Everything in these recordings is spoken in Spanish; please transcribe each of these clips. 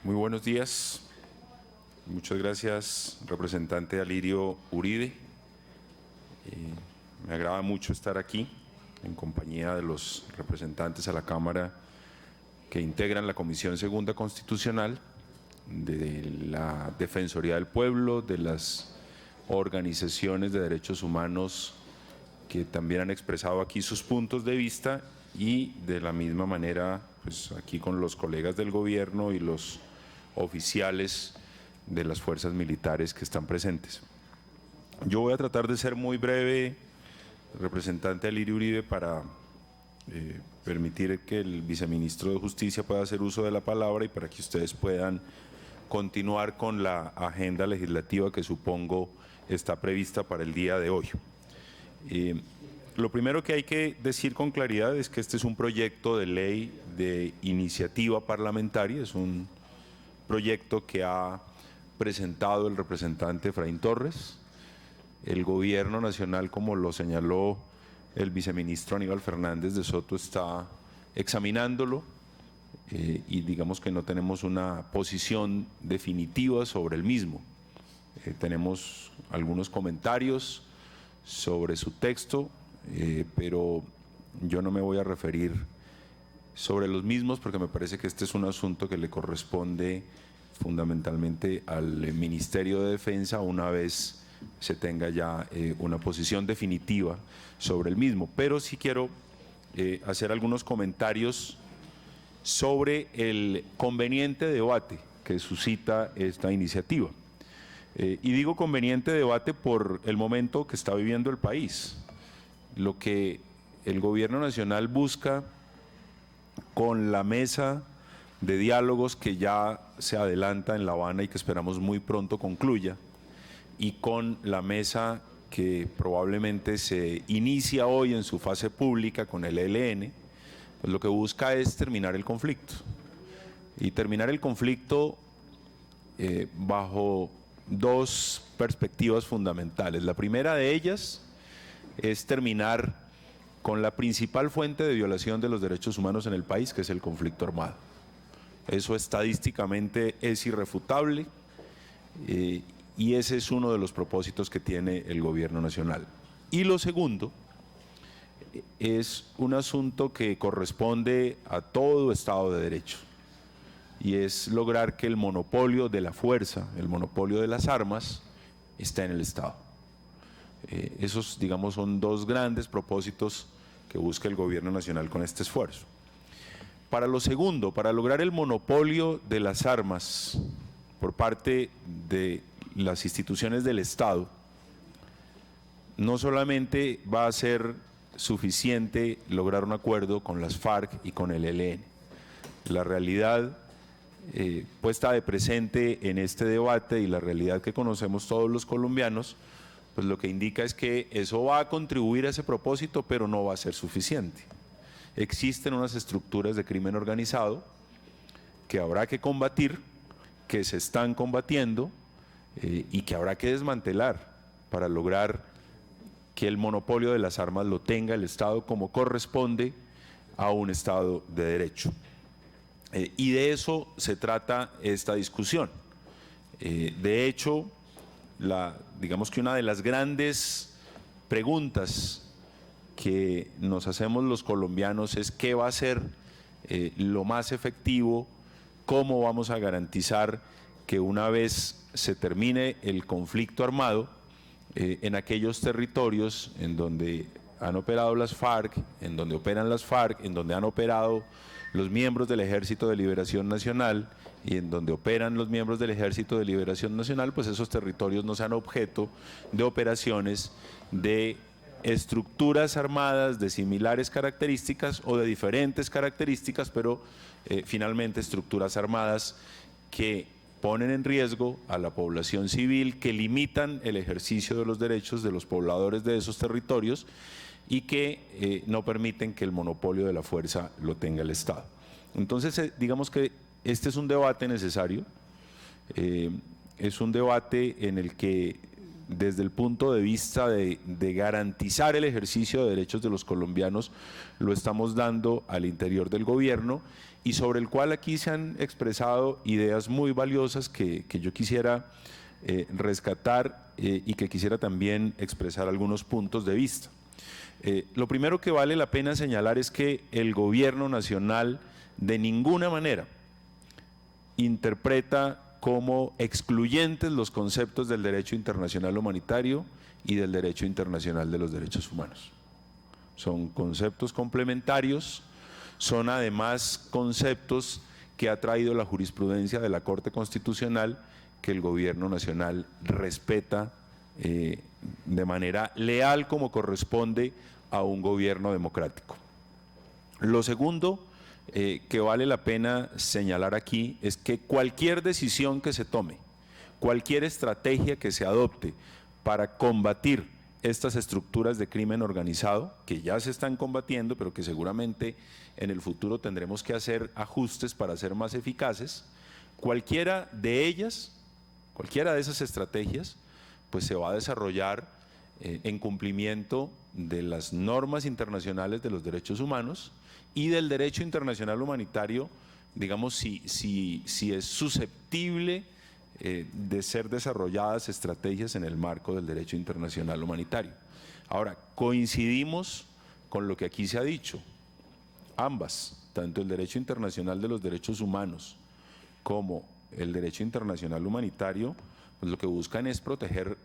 Muy buenos días. Muchas gracias, representante Alirio Uribe. Me agrada mucho estar aquí en compañía de los representantes a la Cámara que integran la Comisión Segunda Constitucional, de la Defensoría del Pueblo, de las organizaciones de derechos humanos que también han expresado aquí sus puntos de vista y de la misma manera, pues aquí con los colegas del gobierno y los oficiales de las fuerzas militares que están presentes. Yo voy a tratar de ser muy breve, representante Alirio Uribe, para permitir que el viceministro de Justicia pueda hacer uso de la palabra y para que ustedes puedan continuar con la agenda legislativa que supongo está prevista para el día de hoy. Lo primero que hay que decir con claridad es que este es un proyecto de ley de iniciativa parlamentaria, es un proyecto que ha presentado el representante Efraín Torres. El Gobierno Nacional, como lo señaló el viceministro Aníbal Fernández de Soto, está examinándolo y digamos que no tenemos una posición definitiva sobre el mismo. Tenemos algunos comentarios sobre su texto, pero yo no me voy a referir sobre los mismos porque me parece que este es un asunto que le corresponde fundamentalmente al Ministerio de Defensa una vez se tenga ya una posición definitiva sobre el mismo. Pero sí quiero hacer algunos comentarios sobre el conveniente debate que suscita esta iniciativa. Y digo conveniente debate por el momento que está viviendo el país. Lo que el Gobierno Nacional busca con la mesa de diálogos que ya se adelanta en La Habana y que esperamos muy pronto concluya, y con la mesa que probablemente se inicia hoy en su fase pública con el ELN, pues lo que busca es terminar el conflicto. Y terminar el conflicto bajo dos perspectivas fundamentales. La primera de ellas es terminar con la principal fuente de violación de los derechos humanos en el país, que es el conflicto armado. Eso estadísticamente es irrefutable y ese es uno de los propósitos que tiene el Gobierno Nacional. Y lo segundo es un asunto que corresponde a todo Estado de Derecho y es lograr que el monopolio de la fuerza, el monopolio de las armas, esté en el Estado. Esos, digamos, son dos grandes propósitos que busca el Gobierno Nacional con este esfuerzo. Para lo segundo, para lograr el monopolio de las armas por parte de las instituciones del Estado, no solamente va a ser suficiente lograr un acuerdo con las FARC y con el ELN. La realidad puesta de presente en este debate y la realidad que conocemos todos los colombianos, pues lo que indica es que eso va a contribuir a ese propósito, pero no va a ser suficiente. Existen unas estructuras de crimen organizado que habrá que combatir, que se están combatiendo y que habrá que desmantelar para lograr que el monopolio de las armas lo tenga el Estado como corresponde a un Estado de Derecho. Y de eso se trata esta discusión. De hecho, digamos que una de las grandes preguntas que nos hacemos los colombianos es qué va a ser lo más efectivo, cómo vamos a garantizar que una vez se termine el conflicto armado en aquellos territorios en donde han operado las FARC, en donde operan las FARC, en donde han operado los miembros del Ejército de Liberación Nacional y en donde operan los miembros del Ejército de Liberación Nacional, pues esos territorios no sean objeto de operaciones de estructuras armadas de similares características o de diferentes características, pero finalmente estructuras armadas que ponen en riesgo a la población civil, que limitan el ejercicio de los derechos de los pobladores de esos territorios y que no permiten que el monopolio de la fuerza lo tenga el Estado. Entonces, digamos que este es un debate necesario, es un debate en el que desde el punto de vista de garantizar el ejercicio de derechos de los colombianos, lo estamos dando al interior del gobierno y sobre el cual aquí se han expresado ideas muy valiosas que yo quisiera rescatar y que quisiera también expresar algunos puntos de vista. Lo primero que vale la pena señalar es que el gobierno nacional de ninguna manera interpreta como excluyentes los conceptos del derecho internacional humanitario y del derecho internacional de los derechos humanos. Son conceptos complementarios, son además conceptos que ha traído la jurisprudencia de la Corte Constitucional que el gobierno nacional respeta de manera leal como corresponde a un gobierno democrático. Lo segundo que vale la pena señalar aquí es que cualquier decisión que se tome, cualquier estrategia que se adopte para combatir estas estructuras de crimen organizado, que ya se están combatiendo, pero que seguramente en el futuro tendremos que hacer ajustes para ser más eficaces, cualquiera de ellas, cualquiera de esas estrategias, pues se va a desarrollar en cumplimiento de las normas internacionales de los derechos humanos y del derecho internacional humanitario, digamos, si es susceptible de ser desarrolladas estrategias en el marco del derecho internacional humanitario. Ahora, coincidimos con lo que aquí se ha dicho, ambas, tanto el derecho internacional de los derechos humanos como el derecho internacional humanitario, pues lo que buscan es proteger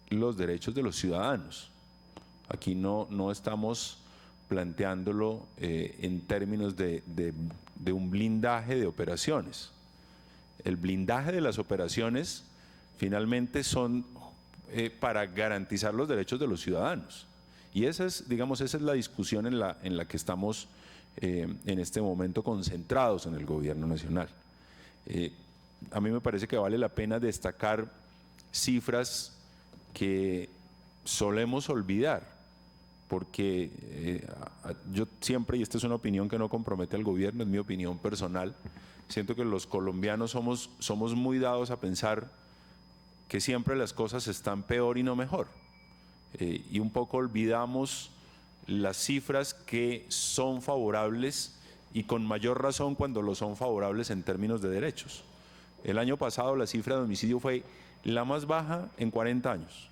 los derechos de los ciudadanos. Aquí no estamos planteándolo en términos de un blindaje de operaciones. El blindaje de las operaciones finalmente son para garantizar los derechos de los ciudadanos. Y esa es, digamos, esa es la discusión en la que estamos en este momento concentrados en el gobierno nacional. A mí me parece que vale la pena destacar cifras que solemos olvidar, porque yo siempre, y esta es una opinión que no compromete al gobierno, es mi opinión personal, siento que los colombianos somos muy dados a pensar que siempre las cosas están peor y no mejor, y un poco olvidamos las cifras que son favorables y con mayor razón cuando lo son favorables en términos de derechos. El año pasado la cifra de homicidio fue la más baja en 40 años.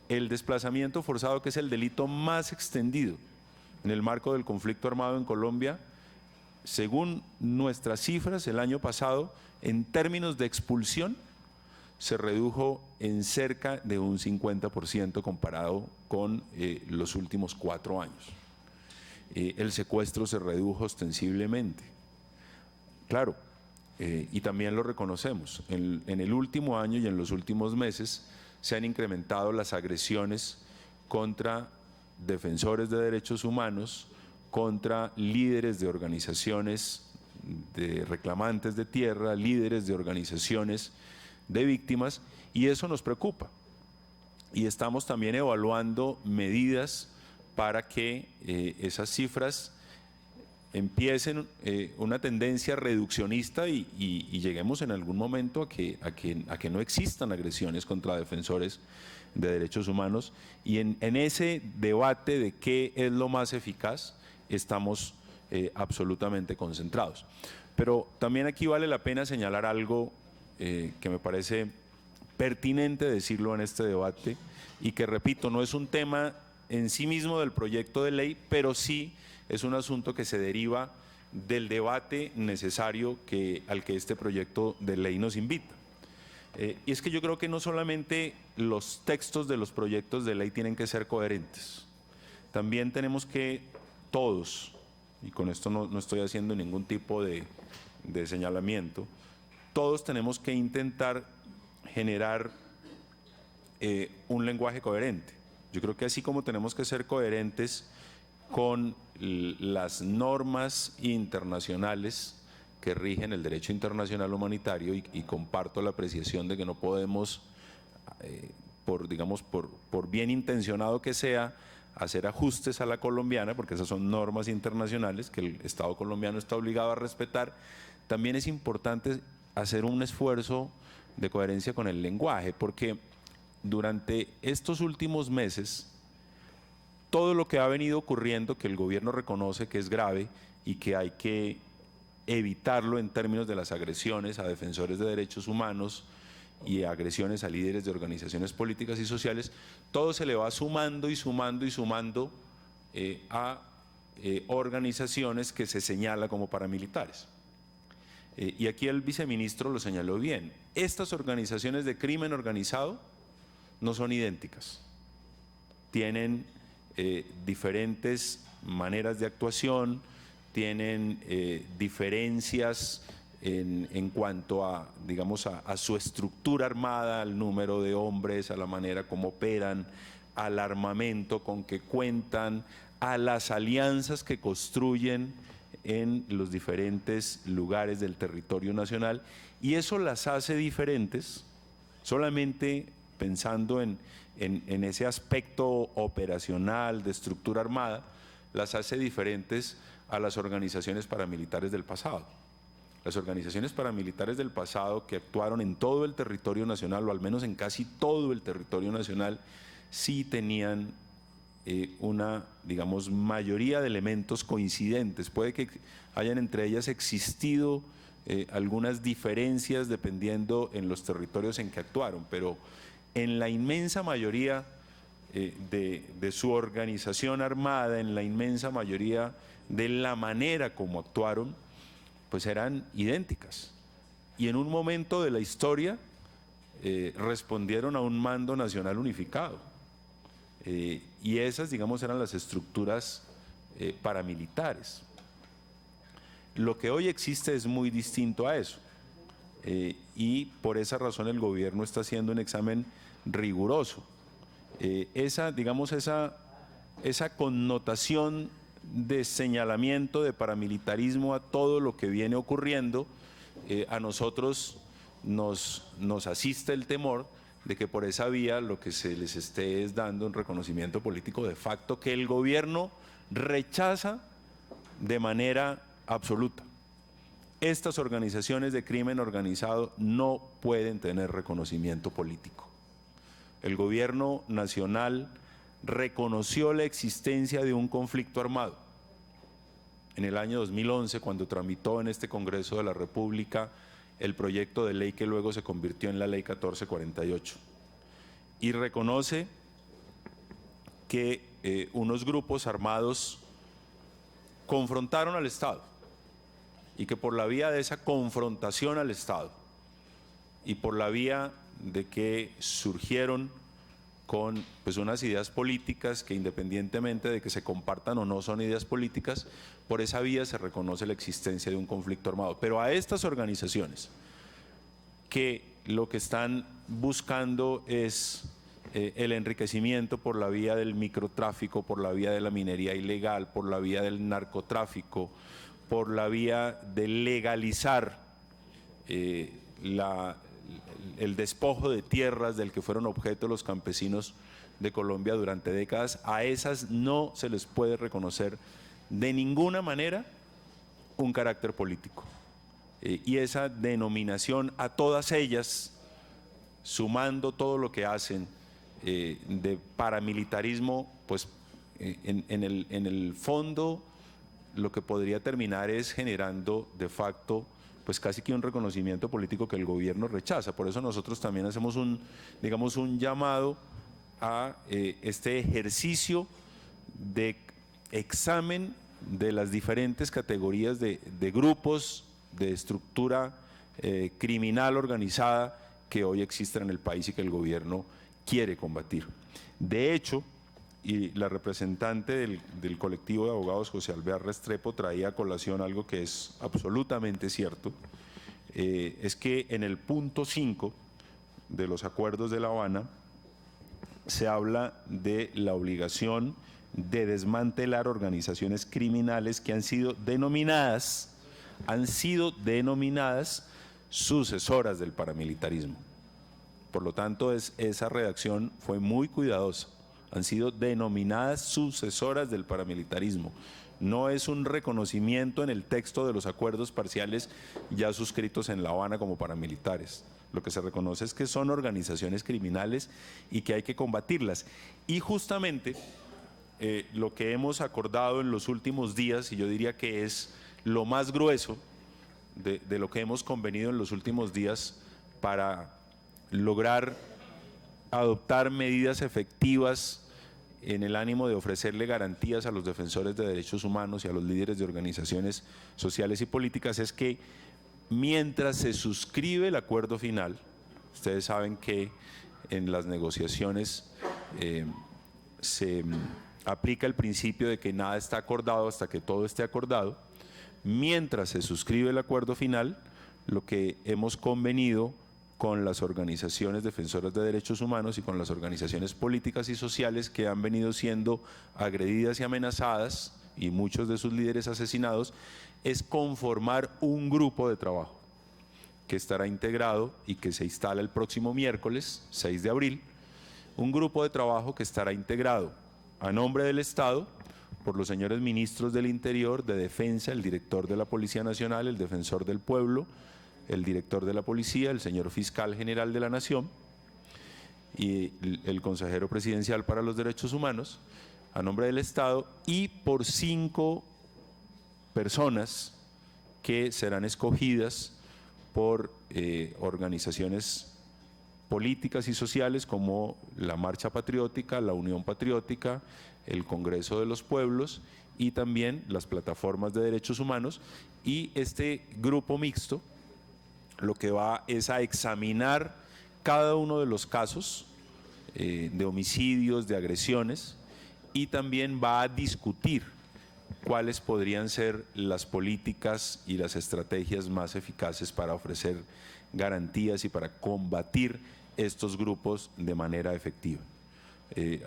El desplazamiento forzado, que es el delito más extendido en el marco del conflicto armado en Colombia, según nuestras cifras, el año pasado, en términos de expulsión, se redujo en cerca de un 50% comparado con los últimos 4 años. El secuestro se redujo ostensiblemente. Claro, y también lo reconocemos, en el último año y en los últimos meses se han incrementado las agresiones contra defensores de derechos humanos, contra líderes de organizaciones de reclamantes de tierra, líderes de organizaciones de víctimas, y eso nos preocupa. Y estamos también evaluando medidas para que esas cifras empiecen una tendencia reduccionista y lleguemos en algún momento a que no existan agresiones contra defensores de derechos humanos, y en ese debate de qué es lo más eficaz estamos absolutamente concentrados. Pero también aquí vale la pena señalar algo que me parece pertinente decirlo en este debate y que, repito, no es un tema en sí mismo del proyecto de ley, pero sí es un asunto que se deriva del debate necesario al que este proyecto de ley nos invita. Y es que yo creo que no solamente los textos de los proyectos de ley tienen que ser coherentes, también tenemos que todos, y con esto no estoy haciendo ningún tipo de señalamiento, todos tenemos que intentar generar un lenguaje coherente. Yo creo que así como tenemos que ser coherentes con las normas internacionales que rigen el derecho internacional humanitario, y comparto la apreciación de que no podemos, por bien intencionado que sea, hacer ajustes a la colombiana, porque esas son normas internacionales que el Estado colombiano está obligado a respetar. También es importante hacer un esfuerzo de coherencia con el lenguaje, porque durante estos últimos meses, todo lo que ha venido ocurriendo, que el gobierno reconoce que es grave y que hay que evitarlo en términos de las agresiones a defensores de derechos humanos y agresiones a líderes de organizaciones políticas y sociales, todo se le va sumando y sumando y sumando a organizaciones que se señala como paramilitares. Y aquí el viceministro lo señaló bien. Estas organizaciones de crimen organizado no son idénticas. Tienen diferentes maneras de actuación, tienen diferencias en cuanto a, digamos, a su estructura armada, al número de hombres, a la manera como operan, al armamento con que cuentan, a las alianzas que construyen en los diferentes lugares del territorio nacional, y eso las hace diferentes, solamente pensando en ese aspecto operacional de estructura armada, las hace diferentes a las organizaciones paramilitares del pasado. Las organizaciones paramilitares del pasado que actuaron en todo el territorio nacional, o al menos en casi todo el territorio nacional, sí tenían una, digamos, mayoría de elementos coincidentes. Puede que hayan entre ellas existido algunas diferencias dependiendo en los territorios en que actuaron, pero en la inmensa mayoría de su organización armada, en la inmensa mayoría de la manera como actuaron, pues eran idénticas. Y en un momento de la historia respondieron a un mando nacional unificado. Y esas, digamos, eran las estructuras paramilitares. Lo que hoy existe es muy distinto a eso. Y por esa razón el gobierno está haciendo un examen riguroso. Esa connotación de señalamiento de paramilitarismo a todo lo que viene ocurriendo, a nosotros nos asiste el temor de que por esa vía lo que se les esté es dando un reconocimiento político de facto que el gobierno rechaza de manera absoluta. Estas organizaciones de crimen organizado no pueden tener reconocimiento político. El gobierno nacional reconoció la existencia de un conflicto armado en el año 2011, cuando tramitó en este Congreso de la República el proyecto de ley que luego se convirtió en la Ley 1448, y reconoce que unos grupos armados confrontaron al Estado y que por la vía de esa confrontación al Estado y por la vía de que surgieron con pues unas ideas políticas que, independientemente de que se compartan o no son ideas políticas, por esa vía se reconoce la existencia de un conflicto armado. Pero a estas organizaciones que lo que están buscando es el enriquecimiento por la vía del microtráfico, por la vía de la minería ilegal, por la vía del narcotráfico, por la vía de legalizar el despojo de tierras del que fueron objeto los campesinos de Colombia durante décadas, a esas no se les puede reconocer de ninguna manera un carácter político. Y esa denominación a todas ellas, sumando todo lo que hacen de paramilitarismo, pues en el fondo lo que podría terminar es generando de facto pues casi que un reconocimiento político que el gobierno rechaza. Por eso nosotros también hacemos un llamado a este ejercicio de examen de las diferentes categorías de grupos de estructura criminal organizada que hoy existen en el país y que el gobierno quiere combatir. De hecho, y la representante del colectivo de abogados, José Alvear Restrepo, traía a colación algo que es absolutamente cierto, es que en el punto 5 de los acuerdos de La Habana se habla de la obligación de desmantelar organizaciones criminales que han sido denominadas sucesoras del paramilitarismo. Por lo tanto, esa redacción fue muy cuidadosa. Han sido denominadas sucesoras del paramilitarismo. No es un reconocimiento en el texto de los acuerdos parciales ya suscritos en La Habana como paramilitares. Lo que se reconoce es que son organizaciones criminales y que hay que combatirlas. Y justamente lo que hemos acordado en los últimos días, y yo diría que es lo más grueso de lo que hemos convenido en los últimos días para lograr adoptar medidas efectivas en el ánimo de ofrecerle garantías a los defensores de derechos humanos y a los líderes de organizaciones sociales y políticas, es que mientras se suscribe el acuerdo final, ustedes saben que en las negociaciones se aplica el principio de que nada está acordado hasta que todo esté acordado. Mientras se suscribe el acuerdo final, lo que hemos convenido con las organizaciones defensoras de derechos humanos y con las organizaciones políticas y sociales que han venido siendo agredidas y amenazadas, y muchos de sus líderes asesinados, es conformar un grupo de trabajo que estará integrado y que se instala el próximo miércoles, 6 de abril, un grupo de trabajo que estará integrado a nombre del Estado por los señores ministros del Interior, de Defensa, el director de la Policía Nacional, el defensor del pueblo, el director de la Policía, el señor Fiscal General de la Nación y el consejero presidencial para los derechos humanos, a nombre del Estado, y por 5 personas que serán escogidas por organizaciones políticas y sociales como la Marcha Patriótica, la Unión Patriótica, el Congreso de los Pueblos y también las plataformas de derechos humanos. Y este grupo mixto lo que va es a examinar cada uno de los casos de homicidios, de agresiones, y también va a discutir cuáles podrían ser las políticas y las estrategias más eficaces para ofrecer garantías y para combatir estos grupos de manera efectiva.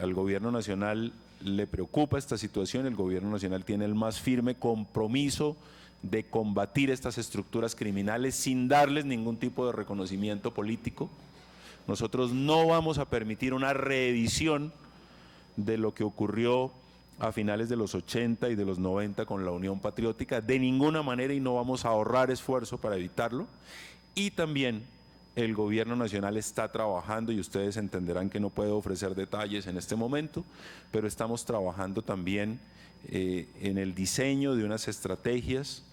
Al Gobierno Nacional le preocupa esta situación, el Gobierno Nacional tiene el más firme compromiso de combatir estas estructuras criminales sin darles ningún tipo de reconocimiento político. Nosotros no vamos a permitir una reedición de lo que ocurrió a finales de los 80 y de los 90 con la Unión Patriótica, de ninguna manera, y no vamos a ahorrar esfuerzo para evitarlo. Y también el Gobierno Nacional está trabajando, y ustedes entenderán que no puedo ofrecer detalles en este momento, pero estamos trabajando también en el diseño de unas estrategias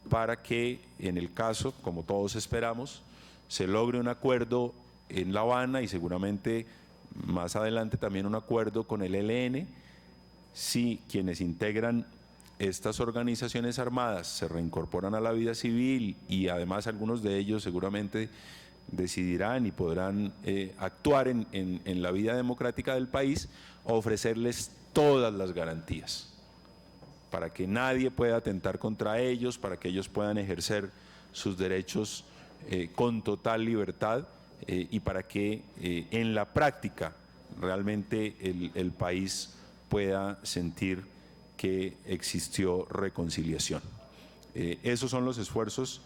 para que, en el caso, como todos esperamos, se logre un acuerdo en La Habana y seguramente más adelante también un acuerdo con el ELN, si quienes integran estas organizaciones armadas se reincorporan a la vida civil, y además algunos de ellos seguramente decidirán y podrán actuar en la vida democrática del país, ofrecerles todas las garantías para que nadie pueda atentar contra ellos, para que ellos puedan ejercer sus derechos con total libertad y para que en la práctica realmente el país pueda sentir que existió reconciliación. Esos son los esfuerzos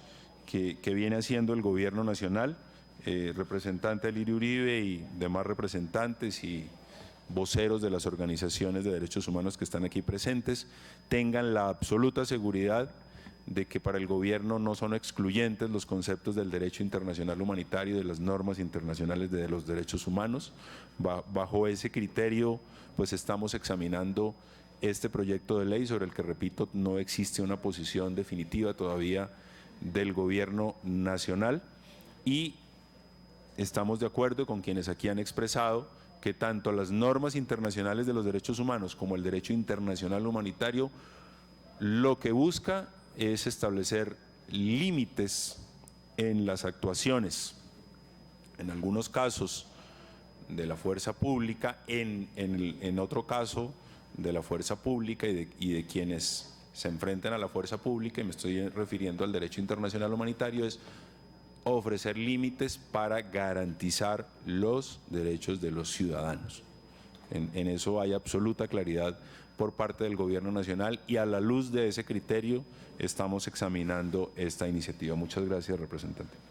que viene haciendo el Gobierno Nacional. Representante Lirio Uribe y demás representantes y voceros de las organizaciones de derechos humanos que están aquí presentes, tengan la absoluta seguridad de que para el gobierno no son excluyentes los conceptos del derecho internacional humanitario y de las normas internacionales de los derechos humanos. Bajo ese criterio, pues estamos examinando este proyecto de ley sobre el que, repito, no existe una posición definitiva todavía del Gobierno Nacional, y estamos de acuerdo con quienes aquí han expresado que tanto las normas internacionales de los derechos humanos como el derecho internacional humanitario lo que busca es establecer límites en las actuaciones, en algunos casos de la fuerza pública, en otro caso de la fuerza pública y de quienes se enfrentan a la fuerza pública, y me estoy refiriendo al derecho internacional humanitario, es ofrecer límites para garantizar los derechos de los ciudadanos. En eso hay absoluta claridad por parte del Gobierno Nacional, y a la luz de ese criterio estamos examinando esta iniciativa. Muchas gracias, representante.